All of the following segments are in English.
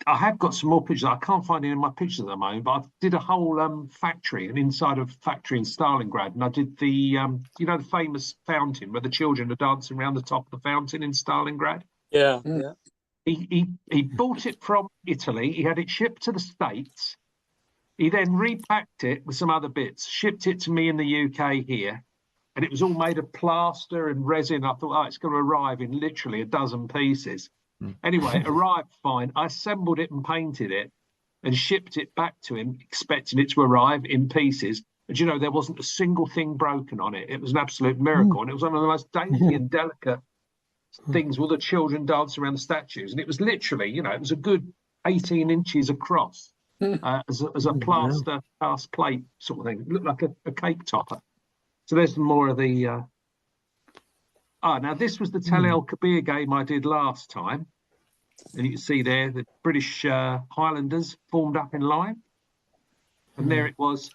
I have got some more pictures. I can't find any of my pictures at the moment, but I did a whole factory, an inside of factory in Stalingrad, and I did the the famous fountain where the children are dancing around the top of the fountain in Stalingrad. Yeah, Mm. yeah. He bought it from Italy. He had it shipped to the States. He then repacked it with some other bits, shipped it to me in the UK here, and it was all made of plaster and resin. I thought, oh, it's going to arrive in literally a dozen pieces. Anyway, it arrived fine. I assembled it and painted it and shipped it back to him, expecting it to arrive in pieces. And there wasn't a single thing broken on it. It was an absolute miracle. And it was one of the most dainty and delicate things with the children dancing around the statues. And it was literally, it was a good 18 inches across as a plaster cast plate sort of thing. It looked like a cake topper. So there's more of the... now this was the Tel El Kabir game I did last time. And you can see there the British Highlanders formed up in line. And there it was.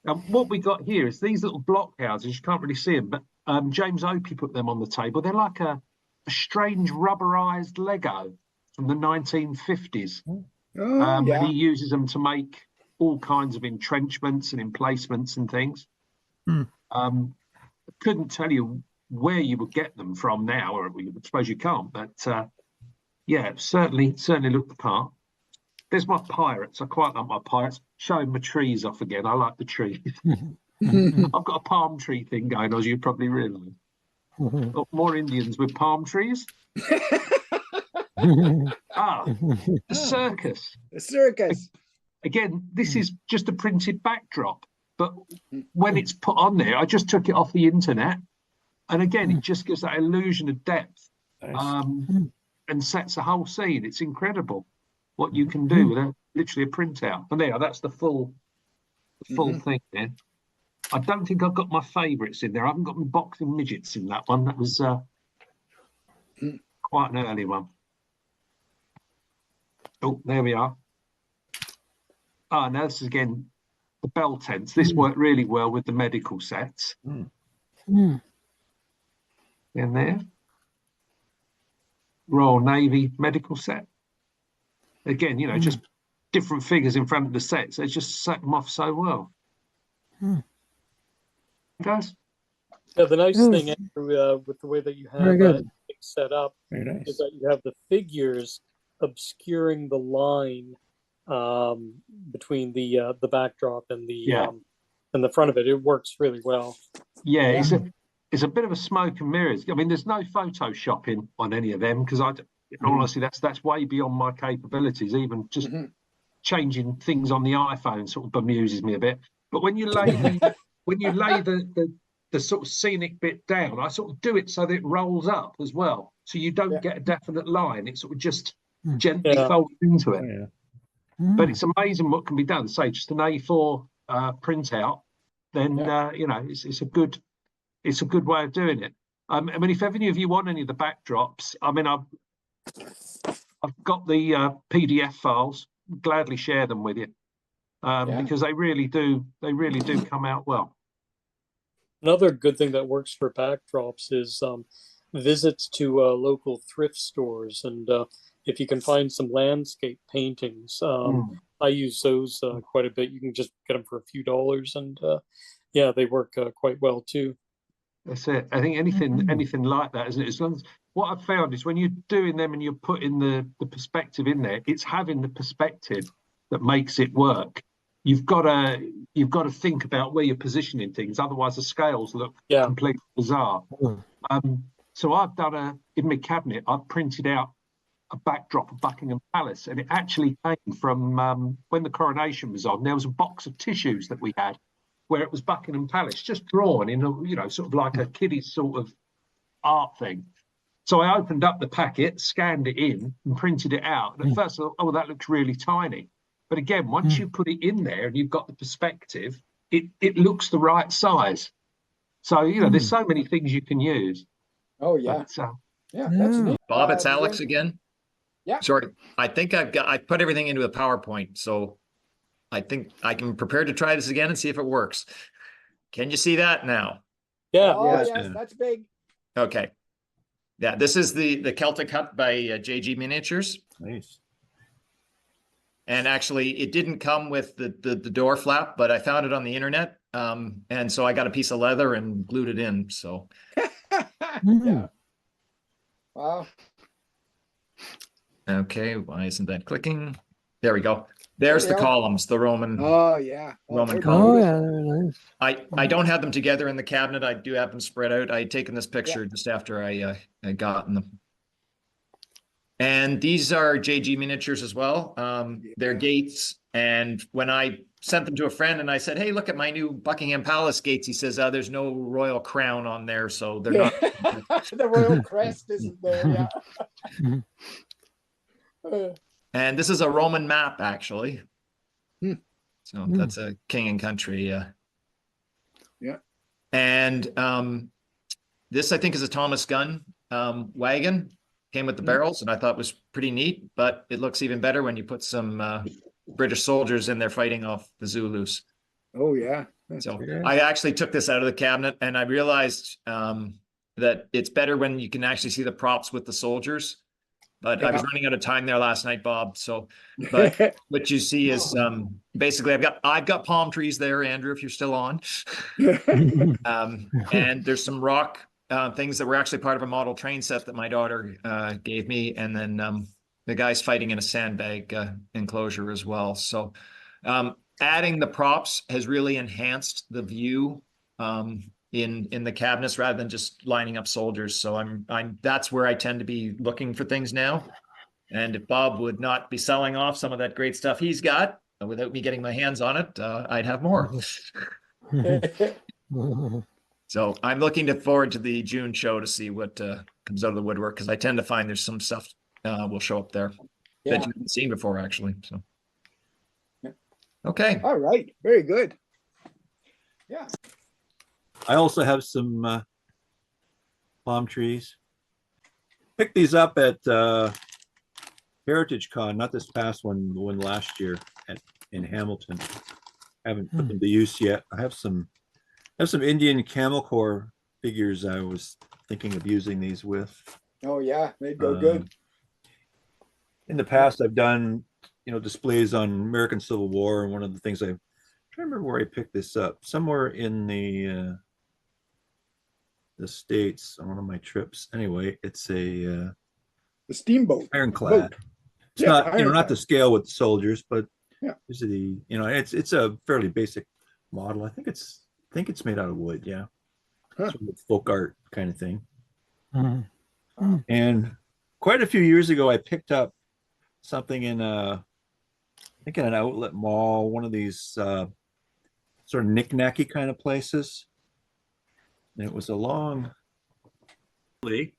Now, what we got here is these little block houses. You can't really see them, but James Opie put them on the table. They're like a strange rubberized Lego from the 1950s. And he uses them to make all kinds of entrenchments and emplacements and things. I couldn't tell you where you would get them from now, or I suppose you can't, but certainly looked the part. There's my pirates. I quite like my pirates. Showing my trees off again. I like the trees. I've got a palm tree thing going, as you probably realise. More Indians with palm trees. The circus. The circus. Again, this is just a printed backdrop, but when it's put on there, I just took it off the internet. And again, it just gives that illusion of depth and sets a whole scene. It's incredible what you can do with literally a printout. And that's the full thing there. I don't think I've got my favourites in there. I haven't got my boxing midgets in that one. That was quite an early one. Oh, there we are. Now this is again the bell tents. This worked really well with the medical sets. In there. Royal Navy medical set. Again, just different figures in front of the sets. They just set them off so well. Guys? Yeah, the nice thing, Andrew, with the way that you have it set up is that you have the figures obscuring the line between the backdrop and the front of it. It works really well. Yeah. It's a bit of a smoke and mirrors. I mean, there's no photoshopping on any of them because honestly, that's way beyond my capabilities. Even just changing things on the iPhone sort of bemuses me a bit. But when you lay the sort of scenic bit down, I sort of do it so that it rolls up as well, so you don't get a definite line. It sort of just gently folds into it. But it's amazing what can be done. Say just an A4 printout, then it's a good way of doing it. I mean, if any of you want any of the backdrops, I mean, I've got the PDF files. Gladly share them with you because they really do come out well. Another good thing that works for backdrops is visits to local thrift stores, and if you can find some landscape paintings, I use those quite a bit. You can just get them for a few dollars, and they work quite well too. That's it. I think anything like that, isn't it? As long as what I've found is when you're doing them and you're putting the perspective in there, it's having the perspective that makes it work. You've got to think about where you're positioning things, otherwise the scales look completely bizarre. So I've done in my cabinet, I've printed out a backdrop of Buckingham Palace, and it actually came from when the coronation was on. There was a box of tissues that we had where it was Buckingham Palace, just drawn in a, sort of like a kiddie's sort of art thing. So I opened up the packet, scanned it in and printed it out. And at first I thought, oh, that looks really tiny. But again, once you put it in there and you've got the perspective, it looks the right size. So, there's so many things you can use. Oh, yeah. But, that's neat. Bob, it's Alex again. Yeah. Sorry. I think I put everything into a PowerPoint, so I think I can prepare to try this again and see if it works. Can you see that now? Yeah. Oh, yes, that's big. Okay. Yeah, this is the Celtic Hut by JG Miniatures. Nice. And actually, it didn't come with the door flap, but I found it on the internet. And so I got a piece of leather and glued it in. So Yeah. Wow. okay, why isn't that clicking? There we go. There's the go. columns, the Roman Oh yeah. Roman they're columns. Oh, beautiful. yeah, they're nice. I don't have them together in the cabinet. I do have them spread out. I had taken this picture Yeah. just after I gotten them. And these are JG miniatures as well. They're gates. And when I sent them to a friend and I said, hey, look at my new Buckingham Palace gates, he says, there's no royal crown on there, so they're not. The royal crest isn't there. Yeah. And this is a Roman map, actually. Hmm. So that's a king and country. Yeah. And this, I think, is a Thomas gun wagon. Came with the barrels, and I thought was pretty neat, but it looks even better when you put some British soldiers in there fighting off the Zulus. Oh yeah. So Yeah. I actually took this out of the cabinet, and I realized that it's better when you can actually see the props with the soldiers. But I was running out of time there last night, Bob. So, but what you see is basically I've got palm trees there, Andrew, if you're still on. And there's some rock things that were actually part of a model train set that my daughter gave me, and then the guy's fighting in a sandbag enclosure as well. So adding the props has really enhanced the view in the cabinets rather than just lining up soldiers. So that's where I tend to be looking for things now. And if Bob would not be selling off some of that great stuff he's got without me getting my hands on it, I'd have more. So I'm looking forward to the June show to see what comes out of the woodwork, because I tend to find there's some stuff will show up there that you haven't seen before, actually. So, okay. All right. Very good. Yeah. I also have some palm trees. Picked these up at Heritage Con, not this past one, the one last year in Hamilton. Haven't put them to use yet. I have some Indian camel corps figures I was thinking of using these with. Oh yeah, they'd go good. In the past, I've done displays on American Civil War, and one of the things I'm trying to remember where I picked this up, somewhere in the States on one of my trips. Anyway, it's a The steamboat. ironclad. Boat. It's Yeah, not ironclad. not to scale with the soldiers, but Yeah. this is the it's a fairly basic model. I think it's made out of wood. Yeah, Huh. sort of folk art kind of thing. Mhm. And quite a few years ago, I picked up something in I think in an outlet mall, one of these sort of knick-knacky kind of places. And it was a long, and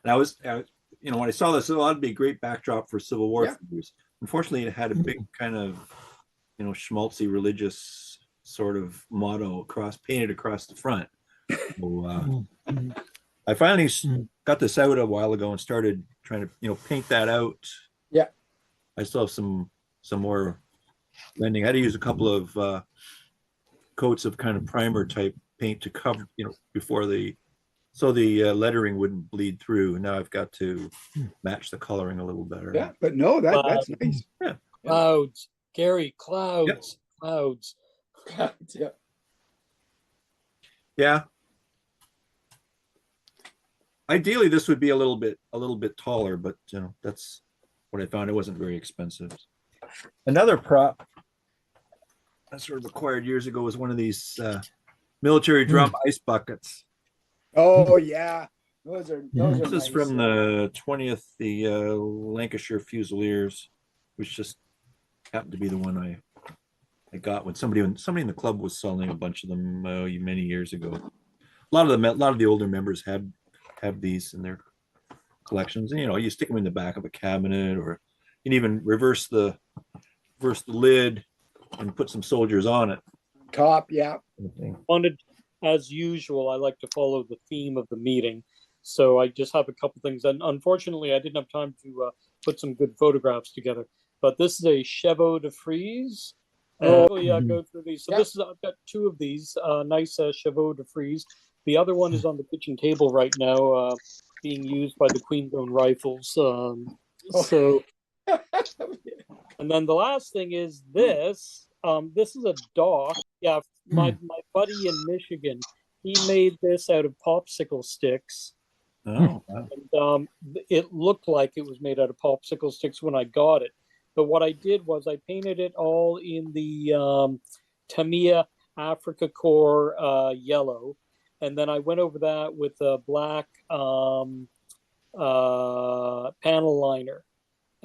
I was when I saw this, it'd be a great backdrop for Civil War Yeah. figures. Unfortunately, it had a big kind of schmaltzy religious sort of motto painted across the front. So, I finally got this out a while ago and started trying to paint that out. Yeah. I still have some more blending. I had to use a couple of coats of kind of primer type paint to cover before so the lettering wouldn't bleed through. Now I've got to match the coloring a little better. Yeah, but no, that's nice. Clouds, Gary, clouds, clouds. Yeah. Yeah. Ideally, this would be a little bit taller, but that's what I found. It wasn't very expensive. Another prop I sort of acquired years ago was one of these military drum ice buckets. Oh yeah, those are This nice. is from the 20th, the Lancashire Fusiliers, which just happened to be the one I got when somebody in the club was selling a bunch of them many years ago. A lot of the older members have these in their collections, and you stick them in the back of a cabinet, or you can even reverse the lid and put some soldiers on it. Top, yeah. Wanted, as usual, I like to follow the theme of the meeting. So I just have a couple things. And unfortunately, I didn't have time to put some good photographs together. But this is a chevaux de frise. Go through these. So this is, I've got two of these nice chevaux de frise. The other one is on the kitchen table right now, being used by the Queen's Own Rifles. So And then the last thing is this. This is a dock. Yeah, my buddy in Michigan, he made this out of popsicle sticks. Oh, wow. And it looked like it was made out of popsicle sticks when I got it. But what I did was I painted it all in the Tamiya Africa Core yellow. And then I went over that with a black panel liner.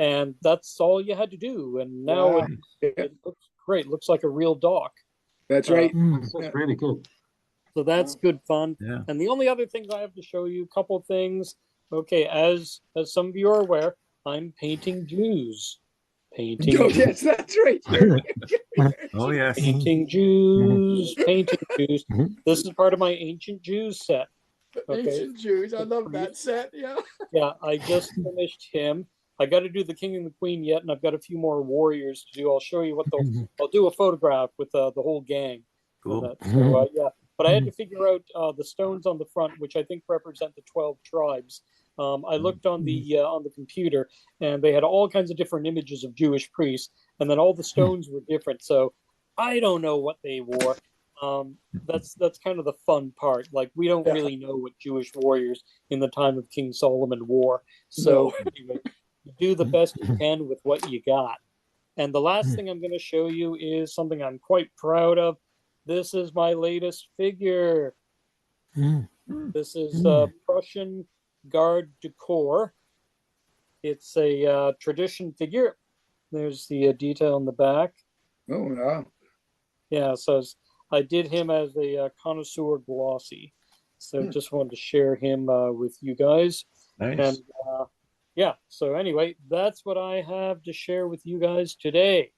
And that's all you had to do. And now Wow. it looks great. It looks like a real dock. That's right. That's really good. So that's good fun. Yeah. And the only other things I have to show you, a couple things. Okay, as some of you are aware, I'm painting Jews. Painting Oh, yes, that's right. Oh, yes. painting Jews, painting Jews. This is part of my Ancient Jews set. Okay. Ancient Jews. I love that set. Yeah. Yeah, I just finished him. I got to do the King and the Queen yet, and I've got a few more warriors to do. I'll show you what I'll do a photograph with the whole gang. Cool. So, yeah, but I had to figure out the stones on the front, which I think represent the 12 tribes. I looked on the computer, and they had all kinds of different images of Jewish priests, and then all the stones were different. So I don't know what they wore. That's kind of the fun part. Like, we don't really know what Jewish warriors in the time of King Solomon wore. So anyway, you do the best you can with what you got. And the last thing I'm going to show you is something I'm quite proud of. This is my latest figure. This is Prussian Guard du Corps. It's a tradition figure. There's the detail in the back. Oh, wow. Yeah, so I did him as a connoisseur glossy. So just wanted to share him with you guys. Nice. And yeah, so anyway, that's what I have to share with you guys today.